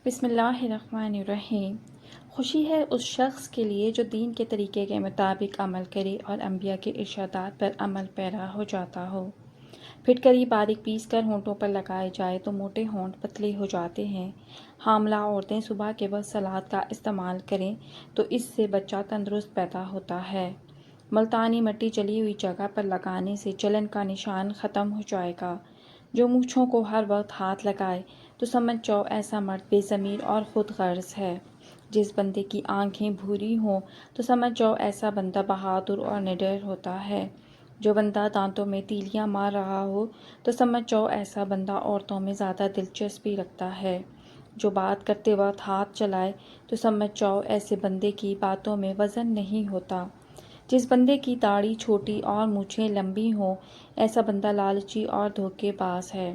بسم اللہ الرحمن الرحیم۔ خوشی ہے اس شخص کے لیے جو دین کے طریقے کے مطابق عمل کرے اور انبیاء کے ارشادات پر عمل پیرا ہو جاتا ہو۔ پھٹکری باریک پیس کر ہونٹوں پر لگائے جائے تو موٹے ہونٹ پتلے ہو جاتے ہیں۔ حاملہ عورتیں صبح کے وقت سلاد کا استعمال کریں تو اس سے بچہ تندرست پیدا ہوتا ہے۔ ملتانی مٹی جلی ہوئی جگہ پر لگانے سے جلن کا نشان ختم ہو جائے گا۔ جو مونچھوں کو ہر وقت ہاتھ لگائے تو سمجھ جاؤ ایسا مرد بے ضمیر اور خود غرض ہے۔ جس بندے کی آنکھیں بھوری ہوں تو سمجھ جاؤ ایسا بندہ بہادر اور نڈر ہوتا ہے۔ جو بندہ دانتوں میں تیلیاں مار رہا ہو تو سمجھ جاؤ ایسا بندہ عورتوں میں زیادہ دلچسپی رکھتا ہے۔ جو بات کرتے وقت ہاتھ چلائے تو سمجھ جاؤ ایسے بندے کی باتوں میں وزن نہیں ہوتا۔ جس بندے کی داڑھی چھوٹی اور مونچھیں لمبی ہوں ایسا بندہ لالچی اور دھوکے باز ہے۔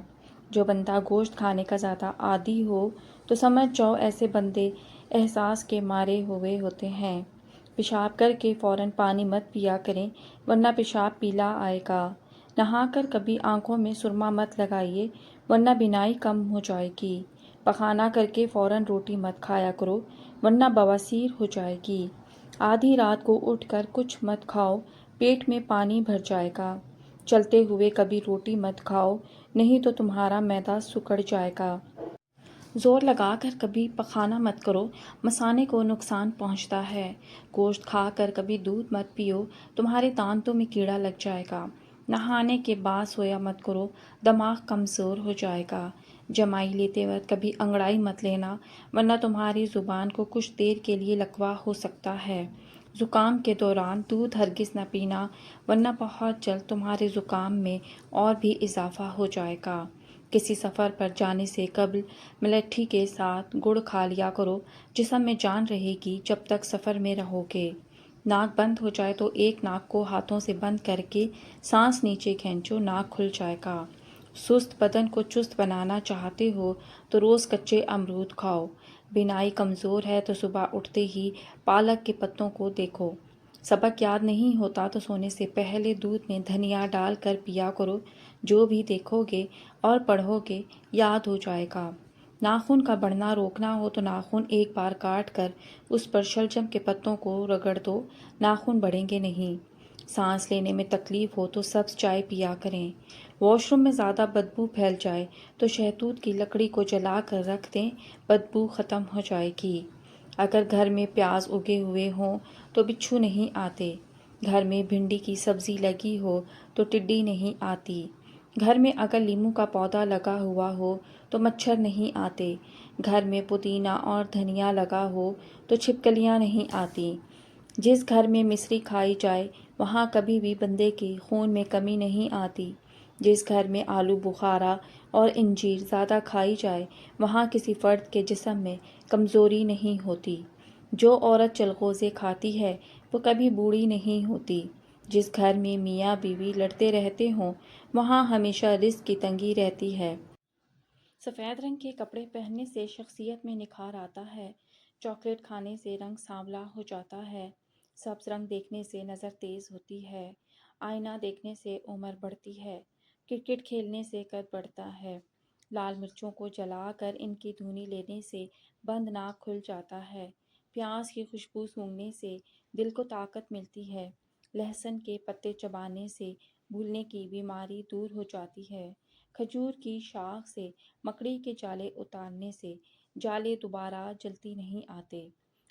جو بندہ گوشت کھانے کا زیادہ عادی ہو تو سمجھ جاؤ ایسے بندے احساس کے مارے ہوئے ہوتے ہیں۔ پیشاب کر کے فوراً پانی مت پیا کریں ورنہ پیشاب پیلا آئے گا۔ نہا کر کبھی آنکھوں میں سرما مت لگائیے ورنہ بینائی کم ہو جائے گی۔ پخانہ کر کے فوراً روٹی مت کھایا کرو ورنہ بواسیر ہو جائے گی۔ آدھی رات کو اٹھ کر کچھ مت کھاؤ پیٹ میں پانی بھر جائے گا۔ چلتے ہوئے کبھی روٹی مت کھاؤ نہیں تو تمہارا معدہ سکڑ جائے گا۔ زور لگا کر کبھی پخانہ مت کرو مثانے کو نقصان پہنچتا ہے۔ گوشت کھا کر کبھی دودھ مت پیو تمہارے دانتوں میں کیڑا لگ جائے گا۔ نہانے کے بعد سویا مت کرو دماغ کمزور ہو جائے گا۔ جمائی لیتے وقت کبھی انگڑائی مت لینا ورنہ تمہاری زبان کو کچھ دیر کے لیے لکوا ہو سکتا ہے۔ زکام کے دوران دودھ ہرگز نہ پینا ورنہ بہت جلد تمہارے زکام میں اور بھی اضافہ ہو جائے گا۔ کسی سفر پر جانے سے قبل ملیٹھی کے ساتھ گڑ کھا لیا کرو جسم میں جان رہے گی جب تک سفر میں رہو گے۔ ناک بند ہو جائے تو ایک ناک کو ہاتھوں سے بند کر کے سانس نیچے کھینچو ناک کھل جائے گا۔ سست بدن کو چست بنانا چاہتے ہو تو روز کچے امرود کھاؤ۔ بینائی کمزور ہے تو صبح اٹھتے ہی پالک کے پتوں کو دیکھو۔ سبق یاد نہیں ہوتا تو سونے سے پہلے دودھ میں دھنیا ڈال کر پیا کرو جو بھی دیکھو گے اور پڑھو گے یاد ہو جائے گا۔ ناخن کا بڑھنا روکنا ہو تو ناخن ایک بار کاٹ کر اس پر شلجم کے پتوں کو رگڑ دو ناخن بڑھیں گے نہیں۔ سانس لینے میں تکلیف ہو تو سبز چائے پیا کریں۔ واش روم میں زیادہ بدبو پھیل جائے تو شہتوت کی لکڑی کو جلا کر رکھ دیں بدبو ختم ہو جائے گی۔ اگر گھر میں پیاز اگے ہوئے ہوں تو بچھو نہیں آتے۔ گھر میں بھنڈی کی سبزی لگی ہو تو ٹڈی نہیں آتی۔ گھر میں اگر لیموں کا پودا لگا ہوا ہو تو مچھر نہیں آتے۔ گھر میں پودینہ اور دھنیا لگا ہو تو چھپکلیاں نہیں آتی۔ جس گھر میں مصری کھائی جائے وہاں کبھی بھی بندے کے خون میں کمی نہیں آتی۔ جس گھر میں آلو بخارا اور انجیر زیادہ کھائی جائے وہاں کسی فرد کے جسم میں کمزوری نہیں ہوتی۔ جو عورت چلغوزے کھاتی ہے وہ کبھی بوڑھی نہیں ہوتی۔ جس گھر میں میاں بیوی لڑتے رہتے ہوں وہاں ہمیشہ رزق کی تنگی رہتی ہے۔ سفید رنگ کے کپڑے پہننے سے شخصیت میں نکھار آتا ہے۔ چاکلیٹ کھانے سے رنگ سانولا ہو جاتا ہے۔ سبز رنگ دیکھنے سے نظر تیز ہوتی ہے۔ آئینہ دیکھنے سے عمر بڑھتی ہے۔ کرکٹ کھیلنے سے قد بڑھتا ہے۔ لال مرچوں کو جلا کر ان کی دھونی لینے سے بند ناک کھل جاتا ہے۔ پیاز کی خوشبو سونگھنے سے دل کو طاقت ملتی ہے۔ لہسن کے پتے چبانے سے بھولنے کی بیماری دور ہو جاتی ہے۔ کھجور کی شاخ سے مکڑی کے جالے اتارنے سے جالے دوبارہ جلتی نہیں آتے۔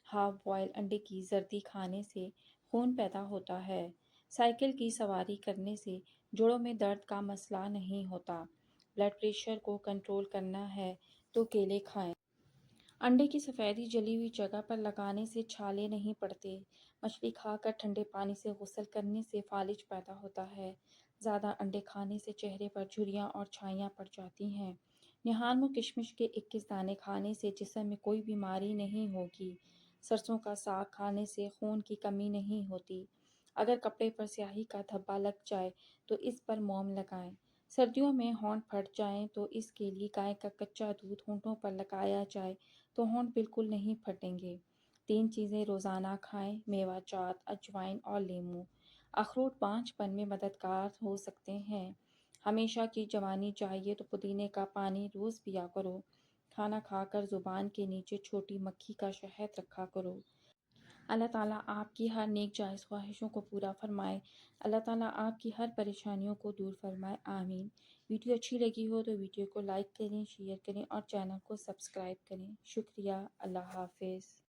ہاف بوائل انڈے کی زردی کھانے سے خون پیدا ہوتا ہے۔ سائیکل کی سواری کرنے سے جوڑوں میں درد کا مسئلہ نہیں ہوتا۔ بلڈ پریشر کو کنٹرول کرنا ہے تو کیلے کھائیں۔ انڈے کی سفیدی جلی ہوئی جگہ پر لگانے سے چھالے نہیں پڑتے۔ مچھلی کھا کر ٹھنڈے پانی سے غسل کرنے سے فالج پیدا ہوتا ہے۔ زیادہ انڈے کھانے سے چہرے پر جھریاں اور چھائیاں پڑ جاتی ہیں۔ نہال و کشمش کے 21 دانے کھانے سے جسم میں کوئی بیماری نہیں ہوگی۔ سرسوں کا ساگ کھانے سے خون کی کمی نہیں ہوتی۔ اگر کپڑے پر سیاہی کا دھبا لگ جائے تو اس پر موم لگائیں۔ سردیوں میں ہونٹ پھٹ جائیں تو اس کے لیے گائے کا کچا دودھ ہونٹوں پر لگایا جائے تو ہونٹ بالکل نہیں پھٹیں گے۔ 3 چیزیں روزانہ کھائیں میوہ جات اجوائن اور لیموں۔ اخروٹ بانجھ پن میں مددگار ہو سکتے ہیں۔ ہمیشہ کی جوانی چاہیے تو پودینے کا پانی روز پیا کرو۔ کھانا کھا کر زبان کے نیچے چھوٹی مکھی کا شہد رکھا کرو۔ اللہ تعالیٰ آپ کی ہر نیک جائز خواہشوں کو پورا فرمائے۔ اللہ تعالیٰ آپ کی ہر پریشانیوں کو دور فرمائے، آمین۔ ویڈیو اچھی لگی ہو تو ویڈیو کو لائک کریں، شیئر کریں اور چینل کو سبسکرائب کریں۔ شکریہ۔ اللہ حافظ۔